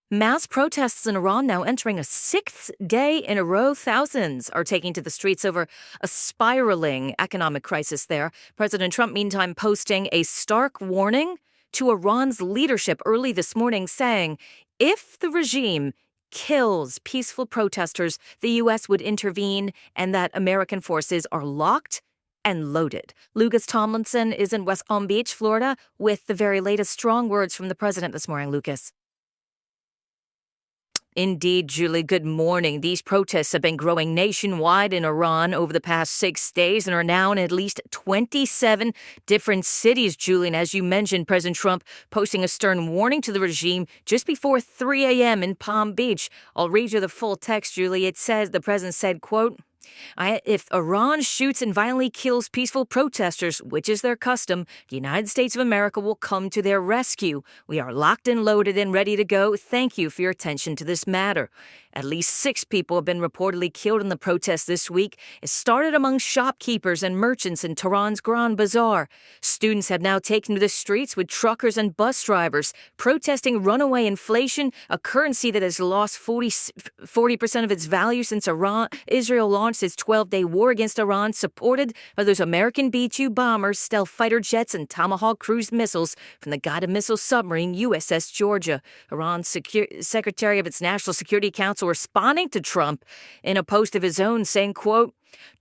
Mass protests in Iran now entering a sixth day in a row. Thousands are taking to the streets over a spiraling economic crisis there. President Trump, meantime, posting a stark warning to Iran's leadership early this morning, saying if the regime kills peaceful protesters, the U.S. would intervene and that American forces are locked and loaded. Lucas Tomlinson is in West Palm Beach, Florida, with the very latest strong words from the president this morning. Lucas. Indeed, Julie, good morning. These protests have been growing nationwide in Iran over the past 6 days and are now in at least 27 different cities, Julie. And as you mentioned, President Trump posting a stern warning to the regime just before 3 a.m. in Palm Beach. I'll read you the full text, Julie. It says, the president said, quote, if Iran shoots and violently kills peaceful protesters, which is their custom, the United States of America will come to their rescue. We are locked and loaded and ready to go. Thank you for your attention to this matter. At least 6 people have been reportedly killed in the protests this week. It started among shopkeepers and merchants in Tehran's Grand Bazaar. Students have now taken to the streets with truckers and bus drivers, protesting runaway inflation, a currency that has lost 40% of its value since Israel launched its 12-day war against Iran, supported by those American B-2 bombers, stealth fighter jets, and Tomahawk cruise missiles from the guided missile submarine USS Georgia. Iran's Secretary of its National Security Council responding to Trump in a post of his own, saying, quote,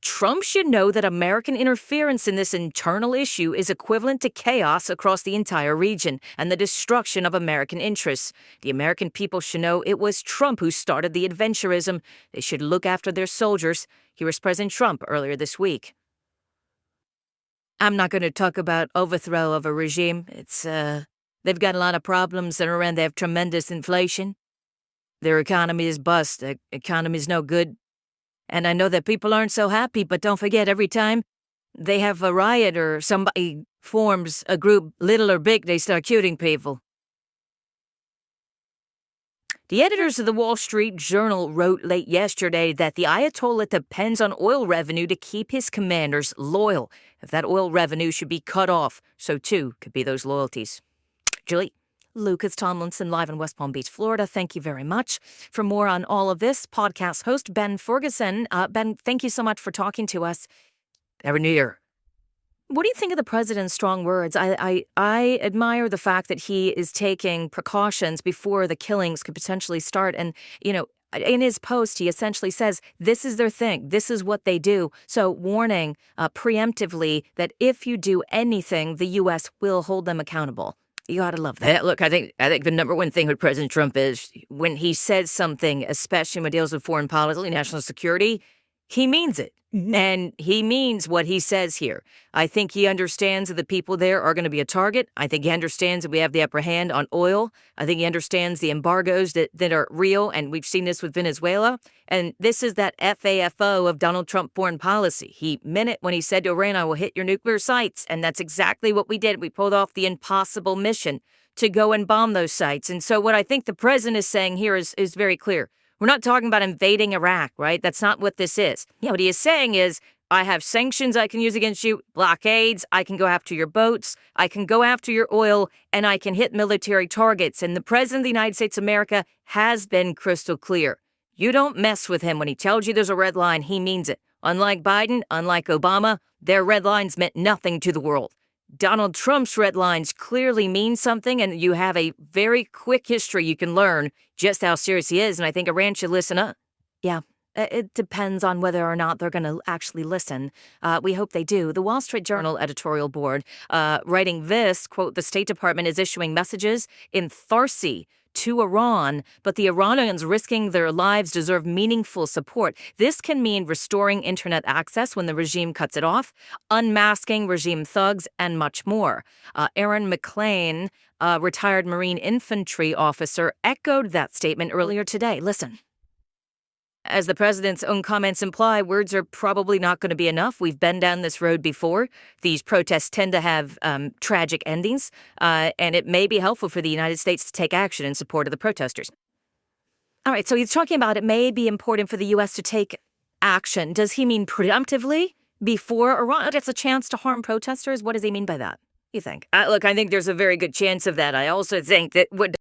Trump should know that American interference in this internal issue is equivalent to chaos across the entire region and the destruction of American interests. The American people should know it was Trump who started the adventurism. They should look after their soldiers. Here was President Trump earlier this week. I'm not going to talk about overthrow of a regime. They've got a lot of problems in Iran. They have tremendous inflation. Their economy is bust. Their economy is no good. And I know that people aren't so happy, but don't forget, every time they have a riot or somebody forms a group, little or big, they start shooting people. The editors of the Wall Street Journal wrote late yesterday that the Ayatollah depends on oil revenue to keep his commanders loyal. If that oil revenue should be cut off, so too could be those loyalties. Julie. Lucas Tomlinson, live in West Palm Beach, Florida. Thank you very much. For more on all of this, podcast host Ben Ferguson. Ben, thank you so much for talking to us. Happy New Year. What do you think of the president's strong words? I admire the fact that he is taking precautions before the killings could potentially start. And, you know, in his post, he essentially says, this is their thing. This is what they do. So warning preemptively that if you do anything, the U.S. will hold them accountable. You ought to love that. Look, I think the number one thing with President Trump is when he says something, especially when it deals with foreign policy, national security, he means it. And he means what he says here. I think he understands that the people there are going to be a target. I think he understands that we have the upper hand on oil. I think he understands the embargoes that are real, and we've seen this with Venezuela. And this is that FAFO of Donald Trump foreign policy. He meant it when he said to Iran, I will hit your nuclear sites. And that's exactly what we did. We pulled off the impossible mission to go and bomb those sites. And so what I think the president is saying here is very clear. We're not talking about invading Iraq, right? That's not what this is. Yeah, what he is saying is, I have sanctions I can use against you, blockades, I can go after your boats, I can go after your oil, and I can hit military targets. And the president of the United States of America has been crystal clear. You don't mess with him. When he tells you there's a red line, he means it. Unlike Biden, unlike Obama, their red lines meant nothing to the world. Donald Trump's red lines clearly mean something, and you have a very quick history you can learn just how serious he is, and I think Iran should listen up. Yeah, it depends on whether or not they're going to actually listen. We hope they do. The Wall Street Journal editorial board writing this, quote, the State Department is issuing messages in Farsi to Iran, but the Iranians risking their lives deserve meaningful support. This can mean restoring internet access when the regime cuts it off, unmasking regime thugs, and much more. Aaron McLean, retired Marine infantry officer, echoed that statement earlier today. Listen. As the president's own comments imply, words are probably not going to be enough. We've been down this road before. These protests tend to have tragic endings, and it may be helpful for the United States to take action in support of the protesters. All right, so he's talking about it may be important for the U.S. to take action. Does he mean preemptively before Iran gets a chance to harm protesters? What does he mean by that, you think? Look, I think there's a very good chance of that. I also think that what